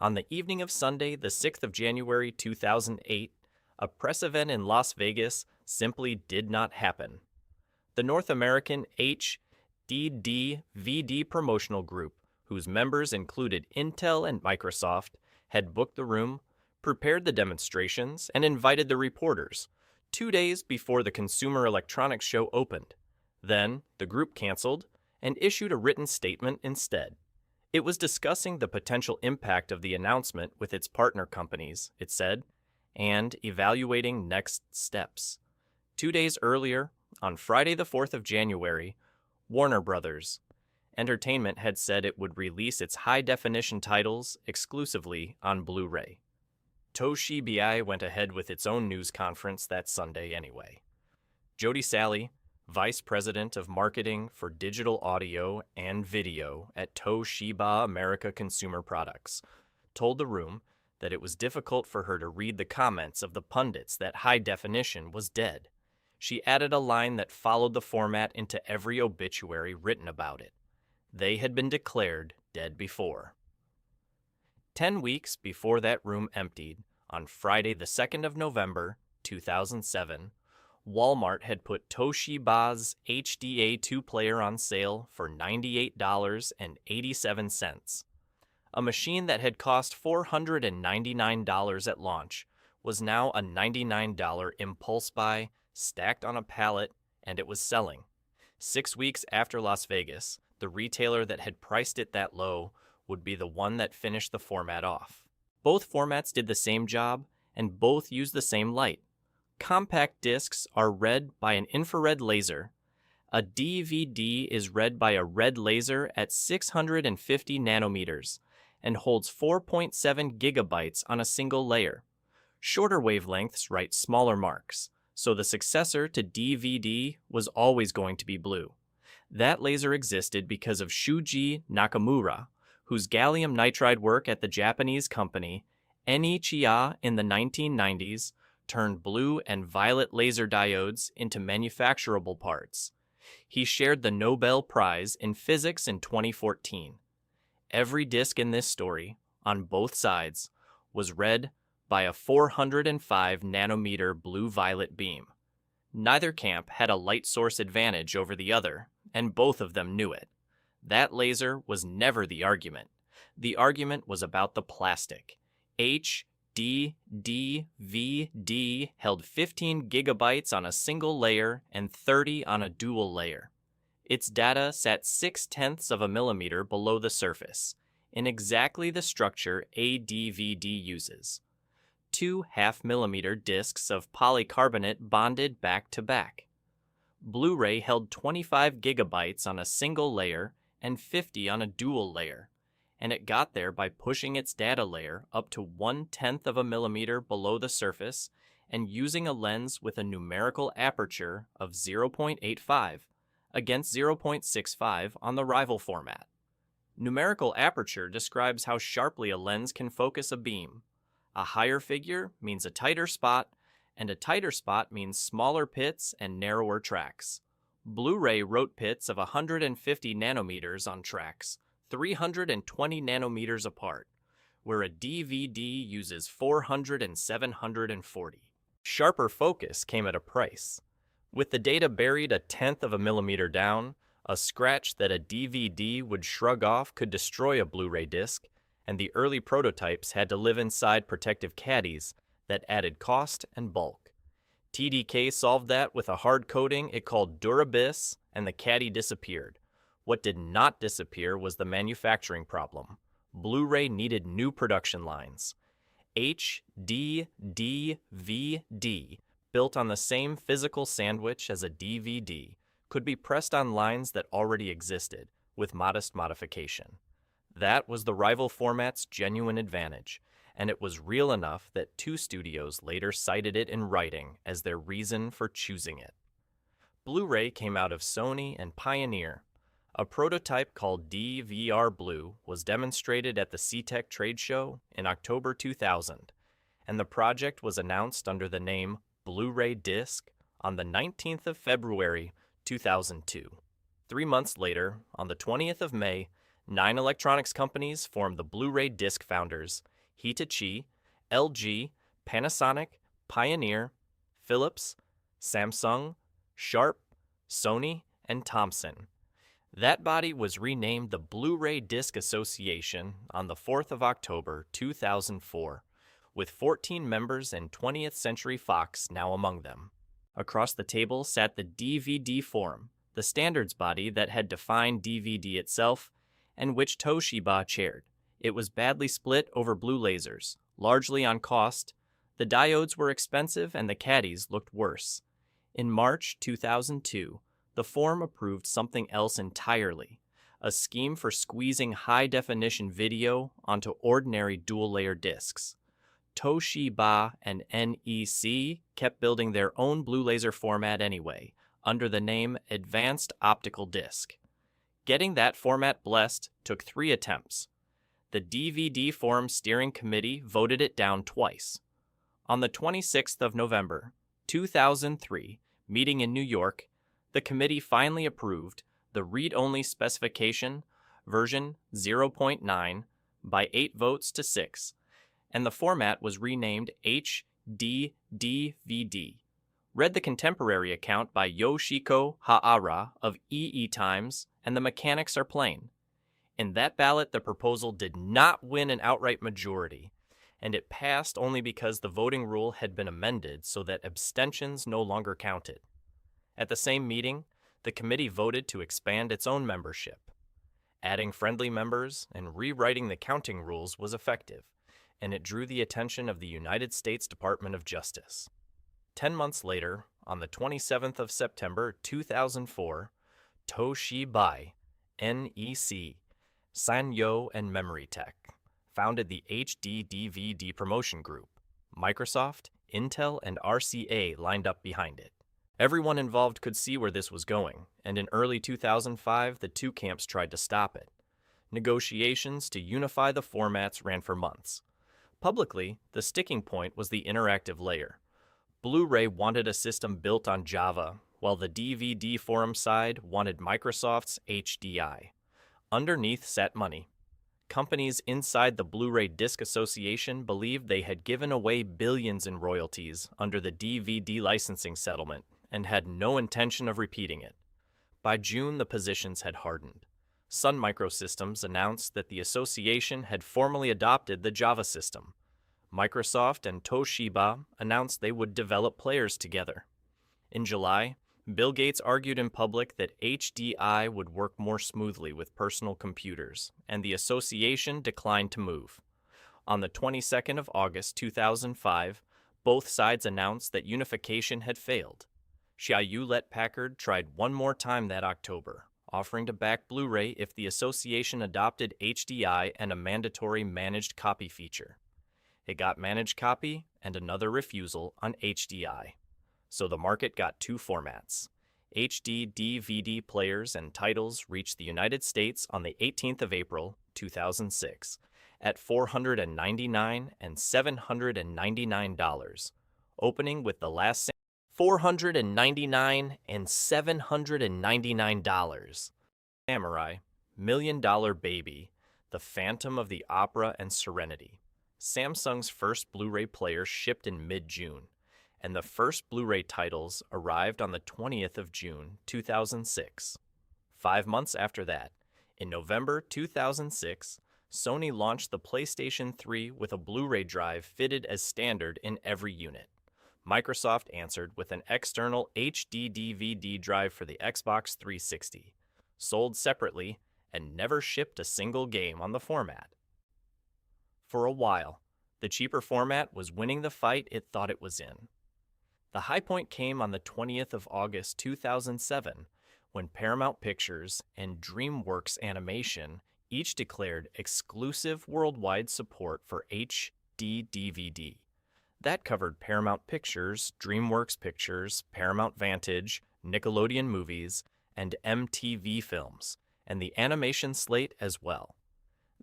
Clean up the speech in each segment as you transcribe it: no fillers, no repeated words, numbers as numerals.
On the evening of Sunday, the 6th of January 2008, a press event in Las Vegas simply did not happen. The North American HDD promotional group, whose members included Intel and Microsoft, had booked the room, prepared the demonstrations, and invited the reporters 2 days before the Consumer Electronics Show opened. Then, the group canceled and issued a written statement instead. It was discussing the potential impact of the announcement with its partner companies, it said, and evaluating next steps. 2 days earlier, on Friday the 4th of January, Warner Brothers Entertainment had said it would release its high-definition titles exclusively on Blu-ray. Toshiba went ahead with its own news conference that Sunday anyway. Jody Salley, Vice President of Marketing for Digital Audio and Video at Toshiba America Consumer Products, told the room that it was difficult for her to read the comments of the pundits that high definition was dead. She added a line that followed the format into every obituary written about it. They had been declared dead before. 10 weeks before that room emptied, on Friday the 2nd of November, 2007, Walmart had put Toshiba's HDA2 player on sale for $98.87. A machine that had cost $499 at launch was now a $99 impulse buy stacked on a pallet, and it was selling. 6 weeks after Las Vegas, the retailer that had priced it that low would be the one that finished the format off. Both formats did the same job, and both used the same light. Compact discs are read by an infrared laser. A DVD is read by a red laser at 650 nanometers and holds 4.7 gigabytes on a single layer. Shorter wavelengths write smaller marks, so the successor to DVD was always going to be blue. That laser existed because of Shuji Nakamura, whose gallium nitride work at the Japanese company Nichia in the 1990s turned blue and violet laser diodes into manufacturable parts. He shared the Nobel Prize in Physics in 2014. Every disc in this story, on both sides, was read by a 405 nanometer blue-violet beam. Neither camp had a light source advantage over the other, and both of them knew it. That laser was never the argument. The argument was about the plastic. HDDVD held 15 gigabytes on a single layer and 30 on a dual layer. Its data sat 0.6 of a millimeter below the surface, in exactly the structure a DVD uses. 2 half-millimeter discs of polycarbonate bonded back to back. Blu-ray held 25 gigabytes on a single layer and 50 on a dual layer, and it got there by pushing its data layer up to 1/10 of a millimeter below the surface and using a lens with a numerical aperture of 0.85 against 0.65 on the rival format. Numerical aperture describes how sharply a lens can focus a beam. A higher figure means a tighter spot, and a tighter spot means smaller pits and narrower tracks. Blu-ray wrote pits of 150 nanometers on tracks, 320 nanometers apart, where a DVD uses 400 and 740. Sharper focus came at a price. With the data buried 1/10 of a millimeter down, a scratch that a DVD would shrug off could destroy a Blu-ray disc, and the early prototypes had to live inside protective caddies that added cost and bulk. TDK solved that with a hard coating it called Durabis, and the caddy disappeared. What did not disappear was the manufacturing problem. Blu-ray needed new production lines. HDDVD, built on the same physical sandwich as a DVD, could be pressed on lines that already existed, with modest modification. That was the rival format's genuine advantage, and it was real enough that 2 studios later cited it in writing as their reason for choosing it. Blu-ray came out of Sony and Pioneer. A prototype called DVR Blue was demonstrated at the CTEC trade show in October 2000, and the project was announced under the name Blu-ray Disc on the 19th of February 2002. 3 months later, on the 20th of May, 9 electronics companies formed the Blu-ray Disc Founders Hitachi, LG, Panasonic, Pioneer, Philips, Samsung, Sharp, Sony, and Thomson. That body was renamed the Blu-ray Disc Association on the 4th of October 2004, with 14 members and 20th Century Fox now among them. Across the table sat the DVD Forum, the standards body that had defined DVD itself, and which Toshiba chaired. It was badly split over blue lasers, largely on cost. The diodes were expensive and the caddies looked worse. In March 2002, the forum approved something else entirely, a scheme for squeezing high-definition video onto ordinary dual-layer discs. Toshiba and NEC kept building their own blue laser format anyway, under the name Advanced Optical Disc. Getting that format blessed took 3 attempts. The DVD Forum Steering Committee voted it down twice. On the 26th of November, 2003, meeting in New York, the committee finally approved the read-only specification, version 0.9, by 8 votes to 6, and the format was renamed HD-DVD. Read the contemporary account by Yoshiko Haara of EE Times, and the mechanics are plain. In that ballot, the proposal did not win an outright majority, and it passed only because the voting rule had been amended so that abstentions no longer counted. At the same meeting, the committee voted to expand its own membership. Adding friendly members and rewriting the counting rules was effective, and it drew the attention of the United States Department of Justice. 10 months later, on the 27th of September 2004, Toshiba, NEC, Sanyo and Memory Tech founded the HD-DVD Promotion Group. Microsoft, Intel, and RCA lined up behind it. Everyone involved could see where this was going, and in early 2005, the two camps tried to stop it. Negotiations to unify the formats ran for months. Publicly, the sticking point was the interactive layer. Blu-ray wanted a system built on Java, while the DVD Forum side wanted Microsoft's HDI. Underneath sat money. Companies inside the Blu-ray Disc Association believed they had given away billions in royalties under the DVD licensing settlement and had no intention of repeating it. By June, the positions had hardened. Sun Microsystems announced that the association had formally adopted the Java system. Microsoft and Toshiba announced they would develop players together. In July, Bill Gates argued in public that HDI would work more smoothly with personal computers, and the association declined to move. On the 22nd of August 2005, both sides announced that unification had failed. Hewlett-Packard tried one more time that October, offering to back Blu-ray if the association adopted HDI and a mandatory managed copy feature. It got managed copy and another refusal on HDI. So the market got 2 formats. HD DVD players and titles reached the United States on the 18th of April, 2006, at $499 and $799, opening with the last $499 and $799. Samurai, $1 Million Baby, The Phantom of the Opera, and Serenity. Samsung's first Blu-ray player shipped in mid-June, and the first Blu-ray titles arrived on the 20th of June, 2006. 5 months after that, in November 2006, Sony launched the PlayStation 3 with a Blu-ray drive fitted as standard in every unit. Microsoft answered with an external HD DVD drive for the Xbox 360, sold separately, and never shipped a single game on the format. For a while, the cheaper format was winning the fight it thought it was in. The high point came on the 20th of August 2007, when Paramount Pictures and DreamWorks Animation each declared exclusive worldwide support for HD DVD. That covered Paramount Pictures, DreamWorks Pictures, Paramount Vantage, Nickelodeon Movies, and MTV Films, and the animation slate as well.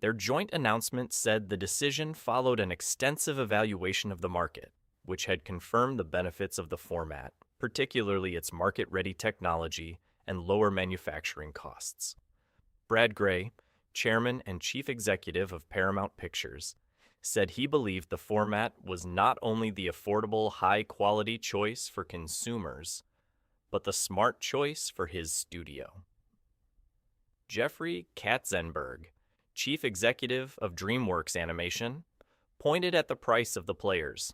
Their joint announcement said the decision followed an extensive evaluation of the market, which had confirmed the benefits of the format, particularly its market-ready technology and lower manufacturing costs. Brad Gray, chairman and chief executive of Paramount Pictures, said he believed the format was not only the affordable, high-quality choice for consumers, but the smart choice for his studio. Jeffrey Katzenberg, chief executive of DreamWorks Animation, pointed at the price of the players.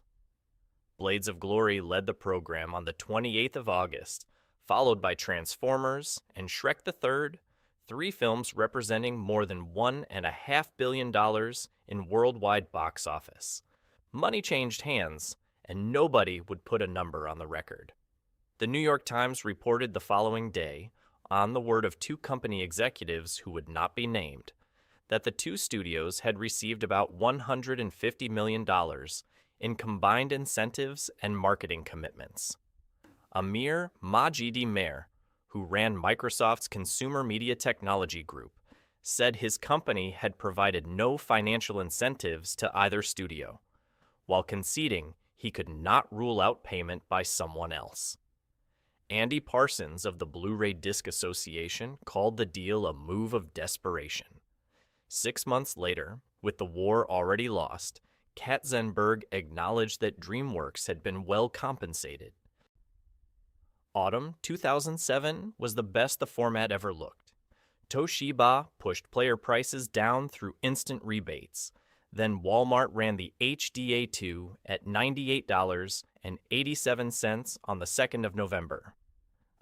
Blades of Glory led the program on the 28th of August, followed by Transformers and Shrek the Third, three films representing more than $1.5 billion in worldwide box office. Money changed hands, and nobody would put a number on the record. The New York Times reported the following day, on the word of two company executives who would not be named, that the two studios had received about $150 million in combined incentives and marketing commitments. Amir Majidi-Mer, who ran Microsoft's Consumer Media Technology Group, said his company had provided no financial incentives to either studio, while conceding he could not rule out payment by someone else. Andy Parsons of the Blu-ray Disc Association called the deal a move of desperation. 6 months later, with the war already lost, Katzenberg acknowledged that DreamWorks had been well compensated. Autumn 2007 was the best the format ever looked. Toshiba pushed player prices down through instant rebates. Then Walmart ran the HDA2 at $98.87 on the 2nd of November.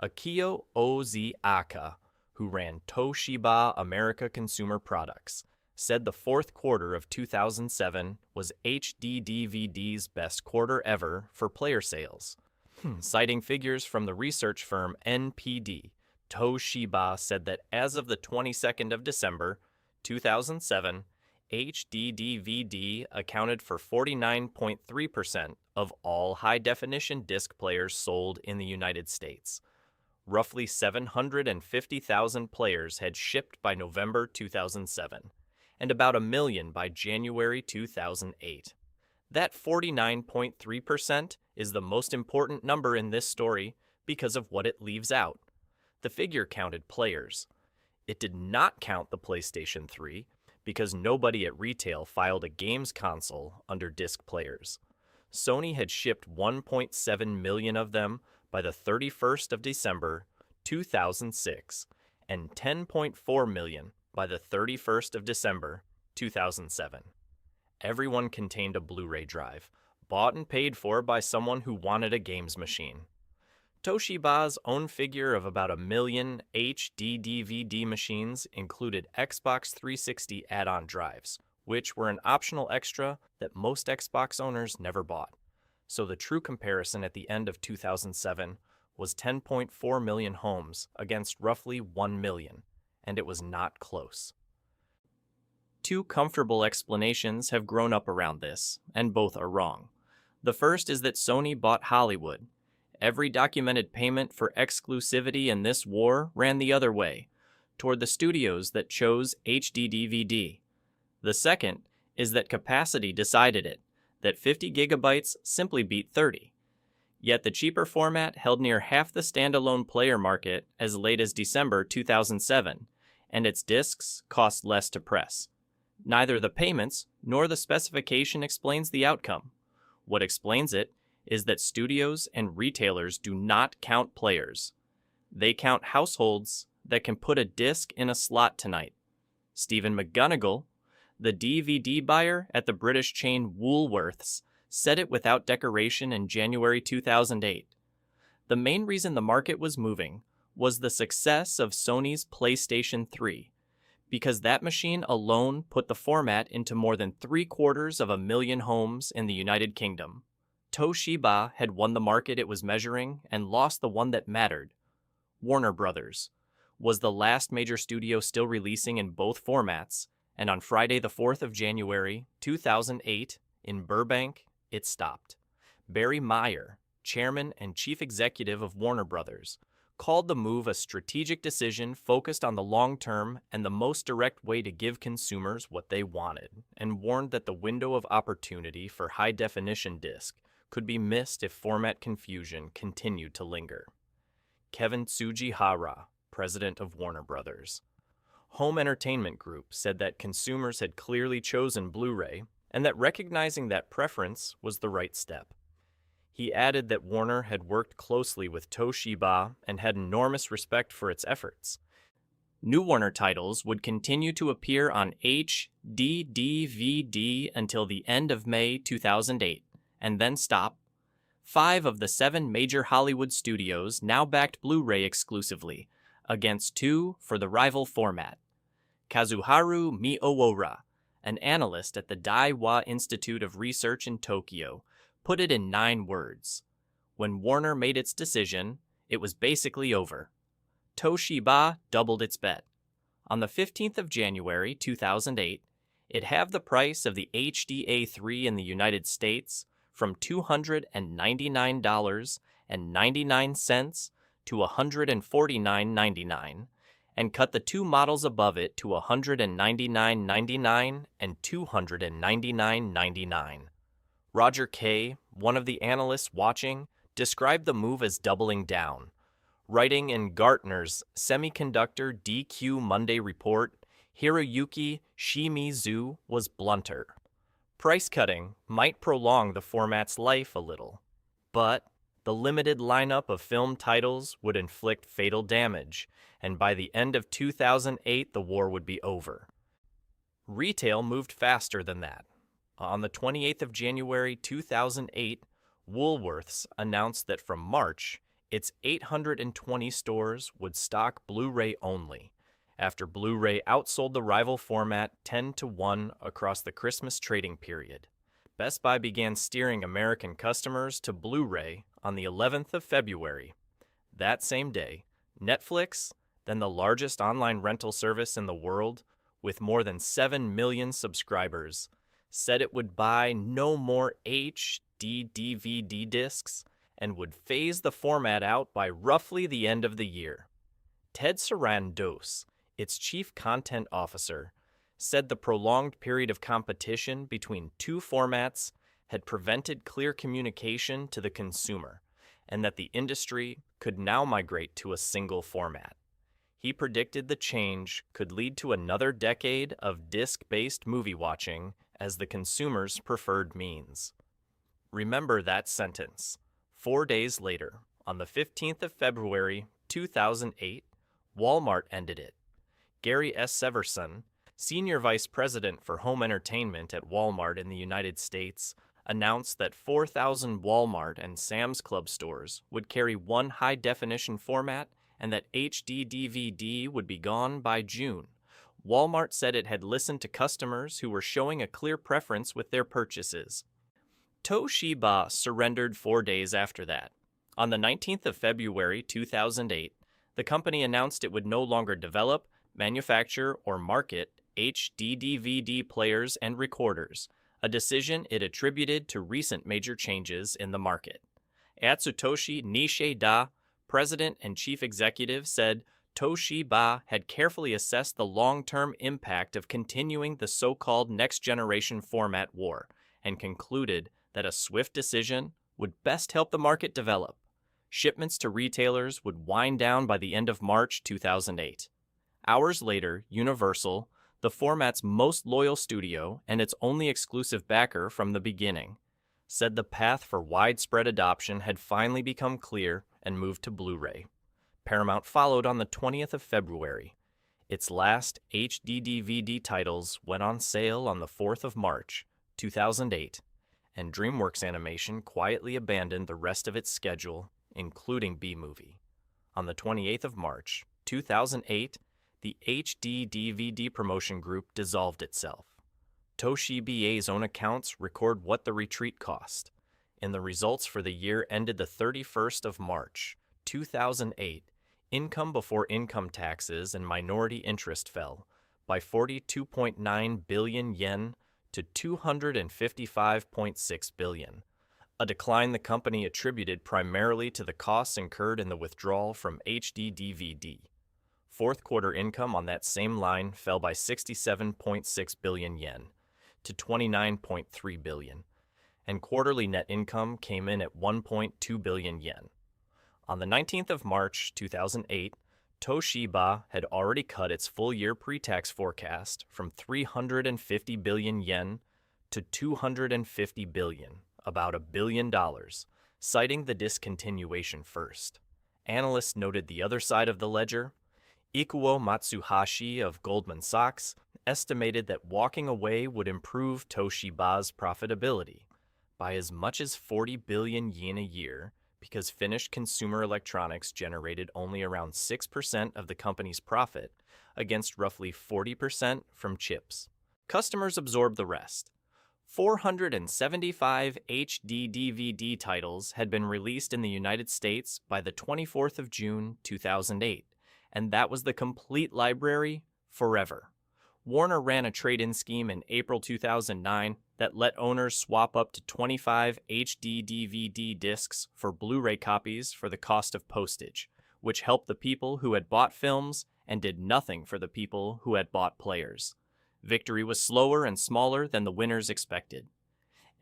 Akio Oziaka, who ran Toshiba America Consumer Products, said the fourth quarter of 2007 was HD DVD's best quarter ever for player sales. Citing figures from the research firm NPD, Toshiba said that as of the 22nd of December, 2007, HD DVD accounted for 49.3% of all high-definition disc players sold in the United States. Roughly 750,000 players had shipped by November 2007, and about 1 million by January 2008. That 49.3% is the most important number in this story because of what it leaves out. The figure counted players. It did not count the PlayStation 3 because nobody at retail filed a games console under disc players. Sony had shipped 1.7 million of them by the 31st of December 2006 and 10.4 million by the 31st of December 2007. Everyone contained a Blu-ray drive, bought and paid for by someone who wanted a games machine. Toshiba's own figure of about 1 million HD DVD machines included Xbox 360 add-on drives, which were an optional extra that most Xbox owners never bought. So the true comparison at the end of 2007 was 10.4 million homes against roughly 1 million, and it was not close. Two comfortable explanations have grown up around this, and both are wrong. The first is that Sony bought Hollywood. Every documented payment for exclusivity in this war ran the other way, toward the studios that chose HD DVD. The second is that capacity decided it, that 50 gigabytes simply beat 30. Yet the cheaper format held near half the standalone player market as late as December 2007, and its discs cost less to press. Neither the payments nor the specification explains the outcome. What explains it is that studios and retailers do not count players. They count households that can put a disc in a slot tonight. Stephen McGonigal, the DVD buyer at the British chain Woolworths, said it without decoration in January 2008. The main reason the market was moving was the success of Sony's PlayStation 3, because that machine alone put the format into more than 750,000 homes in the United Kingdom. Toshiba had won the market it was measuring and lost the one that mattered. Warner Brothers was the last major studio still releasing in both formats, and on Friday the 4th of January 2008, in Burbank, it stopped. Barry Meyer, chairman and chief executive of Warner Brothers, called the move a strategic decision focused on the long term and the most direct way to give consumers what they wanted, and warned that the window of opportunity for high-definition disc could be missed if format confusion continued to linger. Kevin Tsujihara, president of Warner Brothers. Home Entertainment Group said that consumers had clearly chosen Blu-ray, and that recognizing that preference was the right step. He added that Warner had worked closely with Toshiba and had enormous respect for its efforts. New Warner titles would continue to appear on HD/DVD until the end of May 2008, and then stop. 5 of the 7 major Hollywood studios now backed Blu-ray exclusively, against 2 for the rival format. Kazuharu Miowara, an analyst at the Daiwa Institute of Research in Tokyo, put it in 9 words. When Warner made its decision, it was basically over. Toshiba doubled its bet. On the 15th of January 2008, it halved the price of the HDA3 in the United States from $299.99 to $149.99, and cut the 2 models above it to $199.99 and $299.99. Roger Kay, one of the analysts watching, described the move as doubling down. Writing in Gartner's Semiconductor DQ Monday report, Hiroyuki Shimizu was blunter. Price cutting might prolong the format's life a little, but the limited lineup of film titles would inflict fatal damage, and by the end of 2008 the war would be over. Retail moved faster than that. On the 28th of January 2008, Woolworths announced that from March, its 820 stores would stock Blu-ray only, after Blu-ray outsold the rival format 10-1 across the Christmas trading period. Best Buy began steering American customers to Blu-ray on the 11th of February. That same day, Netflix, then the largest online rental service in the world, with more than 7 million subscribers, said it would buy no more HD DVD discs and would phase the format out by roughly the end of the year. Ted Sarandos, its chief content officer, said the prolonged period of competition between 2 formats had prevented clear communication to the consumer, and that the industry could now migrate to a single format. He predicted the change could lead to another decade of disc-based movie watching as the consumer's preferred means. Remember that sentence. 4 days later, on the 15th of February 2008, Walmart ended it. Gary S. Severson, Senior Vice President for Home Entertainment at Walmart in the United States, announced that 4,000 Walmart and Sam's Club stores would carry one high-definition format and that HD DVD would be gone by June. Walmart said it had listened to customers who were showing a clear preference with their purchases. Toshiba surrendered 4 days after that. On the 19th of February 2008, the company announced it would no longer develop, manufacture, or market HD DVD players and recorders, a decision it attributed to recent major changes in the market. Atsutoshi Nishida, president and chief executive, said Toshiba had carefully assessed the long-term impact of continuing the so-called next-generation format war and concluded that a swift decision would best help the market develop. Shipments to retailers would wind down by the end of March 2008. Hours later, Universal, the format's most loyal studio and its only exclusive backer from the beginning, said the path for widespread adoption had finally become clear and moved to Blu-ray. Paramount followed on the 20th of February. Its last HD DVD titles went on sale on the 4th of March, 2008, and DreamWorks Animation quietly abandoned the rest of its schedule, including B-Movie. On the 28th of March, 2008, the HD DVD promotion group dissolved itself. Toshiba's own accounts record what the retreat cost. In the results for the year ended the 31st of March, 2008, income before income taxes and minority interest fell by 42.9 billion yen to 255.6 billion, a decline the company attributed primarily to the costs incurred in the withdrawal from HD DVD. Fourth quarter income on that same line fell by 67.6 billion yen to 29.3 billion, and quarterly net income came in at 1.2 billion yen. On the 19th of March 2008, Toshiba had already cut its full-year pre-tax forecast from 350 billion yen to $250 billion, about $1 billion, citing the discontinuation first. Analysts noted the other side of the ledger. Ikuo Matsuhashi of Goldman Sachs estimated that walking away would improve Toshiba's profitability by as much as 40 billion yen a year because finished consumer electronics generated only around 6% of the company's profit against roughly 40% from chips. Customers absorbed the rest. 475 HD DVD titles had been released in the United States by the 24th of June, 2008, and that was the complete library forever. Warner ran a trade-in scheme in April 2009 that let owners swap up to 25 HD DVD discs for Blu-ray copies for the cost of postage, which helped the people who had bought films and did nothing for the people who had bought players. Victory was slower and smaller than the winners expected.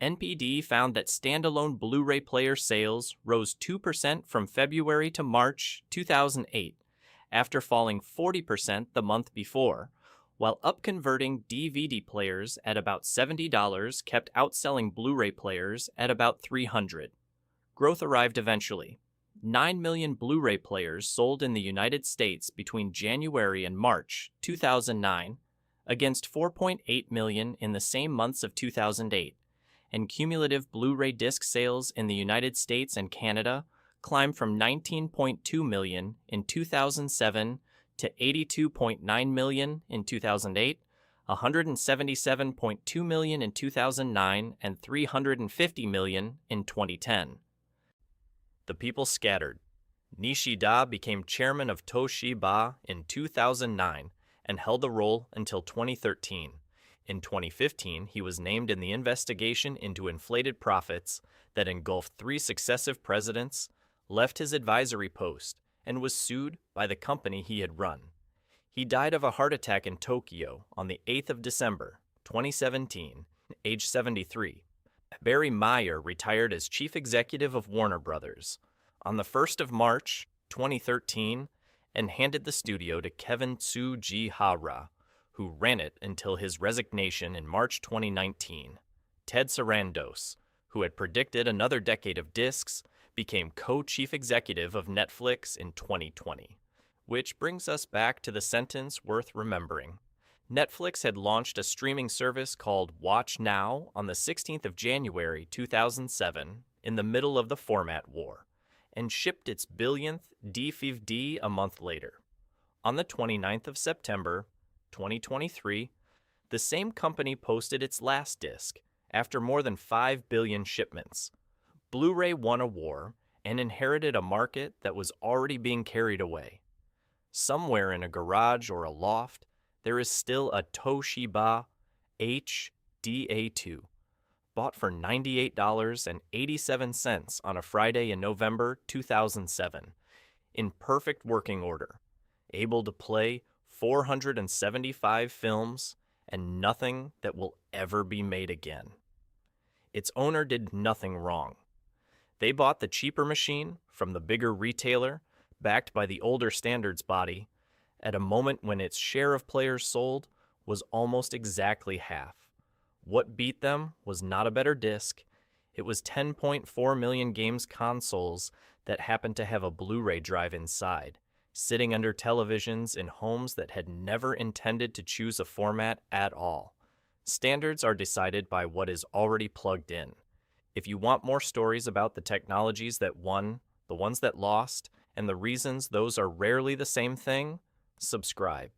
NPD found that standalone Blu-ray player sales rose 2% from February to March 2008, after falling 40% the month before, while upconverting DVD players at about $70 kept outselling Blu-ray players at about $300. Growth arrived eventually. 9 million Blu-ray players sold in the United States between January and March 2009, against 4.8 million in the same months of 2008, and cumulative Blu-ray disc sales in the United States and Canada climbed from 19.2 million in 2007 to 82.9 million in 2008, 177.2 million in 2009, and 350 million in 2010. The people scattered. Nishida became chairman of Toshiba in 2009 and held the role until 2013. In 2015, he was named in the investigation into inflated profits that engulfed 3 successive presidents, left his advisory post, and was sued by the company he had run. He died of a heart attack in Tokyo on the 8th of December, 2017, age 73. Barry Meyer retired as chief executive of Warner Brothers on the 1st of March, 2013, and handed the studio to Kevin Tsujihara, who ran it until his resignation in March 2019. Ted Sarandos, who had predicted another decade of discs, became co-chief executive of Netflix in 2020. Which brings us back to the sentence worth remembering. Netflix had launched a streaming service called Watch Now on the 16th of January 2007 in the middle of the format war, and shipped its billionth DVD a month later. On the 29th of September 2023, the same company posted its last disc after more than 5 billion shipments. Blu-ray won a war and inherited a market that was already being carried away. Somewhere in a garage or a loft, there is still a Toshiba HDA2, bought for $98.87 on a Friday in November 2007, in perfect working order, able to play 475 films and nothing that will ever be made again. Its owner did nothing wrong. They bought the cheaper machine from the bigger retailer, backed by the older standards body, at a moment when its share of players sold was almost exactly half. What beat them was not a better disc. It was 10.4 million games consoles that happened to have a Blu-ray drive inside, sitting under televisions in homes that had never intended to choose a format at all. Standards are decided by what is already plugged in. If you want more stories about the technologies that won, the ones that lost, and the reasons those are rarely the same thing, subscribe.